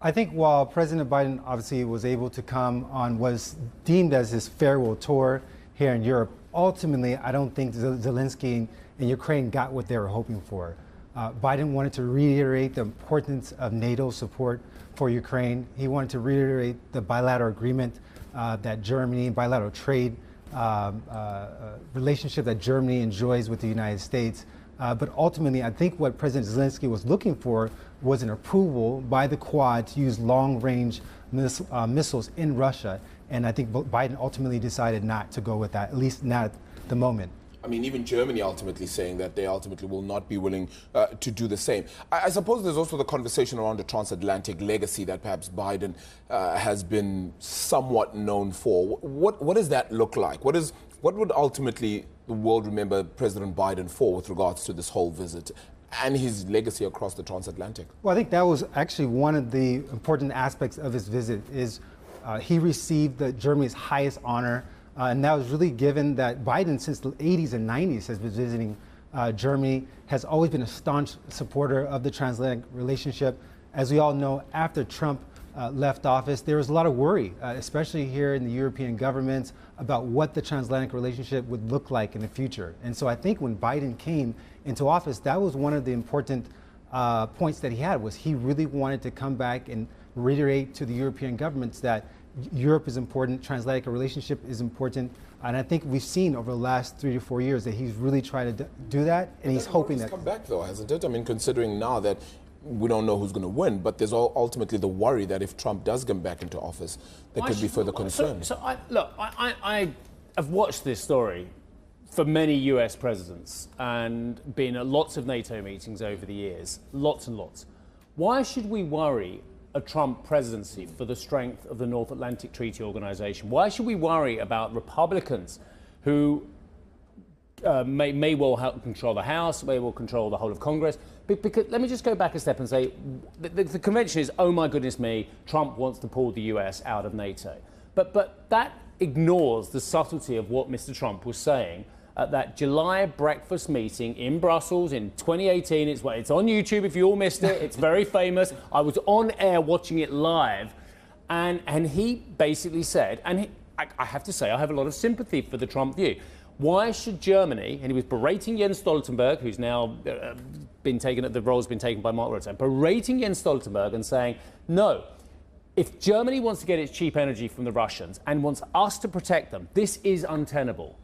I think while President Biden obviously was able to come on was deemed as his farewell tour here in Europe, ultimately I don't think Zelensky and Ukraine got what they were hoping for. Biden wanted to reiterate the importance of NATO support for Ukraine. He wanted to reiterate the bilateral agreement that Germany, bilateral trade relationship that Germany enjoys with the United States. But ultimately, I think what President Zelensky was looking for was an approval by the Quad to use long-range missiles in Russia. And I think Biden ultimately decided not to go with that, at least not at the moment. I mean, even Germany ultimately saying that they ultimately will not be willing to do the same. I suppose there's also the conversation around the transatlantic legacy that perhaps Biden has been somewhat known for. What does that look like? What would ultimately the world remember President Biden for with regards to this whole visit and his legacy across the transatlantic? Well, I think that was actually one of the important aspects of his visit is he received Germany's highest honor. And that was really given that Biden, since the 80s and 90s, has been visiting Germany, has always been a staunch supporter of the transatlantic relationship. As we all know, after Trump left office, there was a lot of worry, especially here in the European governments, about what the transatlantic relationship would look like in the future. And so I think when Biden came into office, that was one of the important points that he had, was he really wanted to come back and reiterate to the European governments that Europe is important, transatlantic relationship is important, and I think we've seen over the last 3 to 4 years that he's really tried to do that, and he's hoping that. It's come back though, hasn't it? I mean, considering now that we don't know who's going to win, but there's ultimately the worry that if Trump does come back into office, there could be further concerns. I have watched this story for many US presidents and been at lots of NATO meetings over the years, lots and lots. Why should we worry a Trump presidency for the strength of the North Atlantic Treaty Organization? Why should we worry about Republicans who may well help control the House, may well control the whole of Congress? Because let me just go back a step and say the convention is, oh my goodness me, Trump wants to pull the US out of NATO. But that ignores the subtlety of what Mr. Trump was saying at that July breakfast meeting in Brussels in 2018. It's on YouTube if you all missed it. It's very famous. I was on air watching it live. And he basically said, and I have to say, I have a lot of sympathy for the Trump view. Why should Germany, and he was berating Jens Stoltenberg, who's now the role's been taken by Mark Rutte, berating Jens Stoltenberg and saying, no, if Germany wants to get its cheap energy from the Russians and wants us to protect them, this is untenable.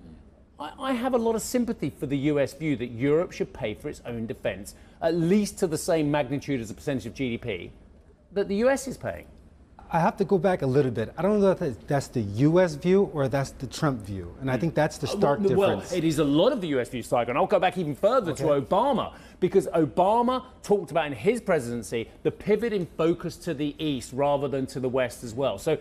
I have a lot of sympathy for the US view that Europe should pay for its own defence, at least to the same magnitude as a percentage of GDP that the US is paying. I have to go back a little bit. I don't know if that's the U.S. view or that's the Trump view. And I think that's the stark difference. Well, it is a lot of the U.S. view, Syga. And I'll go back even further to Obama, because Obama talked about in his presidency the pivot in focus to the east rather than to the west as well. So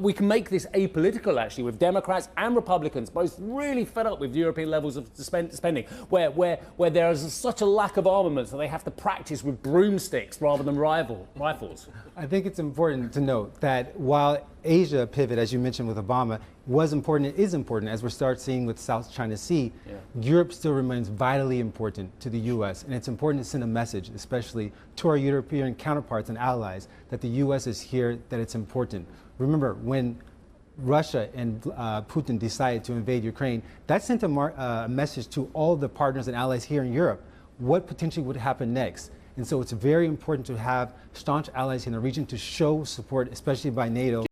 we can make this apolitical, actually, with Democrats and Republicans both really fed up with European levels of spending, where there is such a lack of armaments that they have to practice with broomsticks rather than rifles. I think it's important to note that while Asia pivot, as you mentioned with Obama, was important, it is important, as we start seeing with South China Sea, Europe still remains vitally important to the U.S. And it's important to send a message, especially to our European counterparts and allies, that the U.S. is here, that it's important. Remember, when Russia and Putin decided to invade Ukraine, that sent a message to all the partners and allies here in Europe, what potentially would happen next. And so it's very important to have staunch allies in the region to show support, especially by NATO.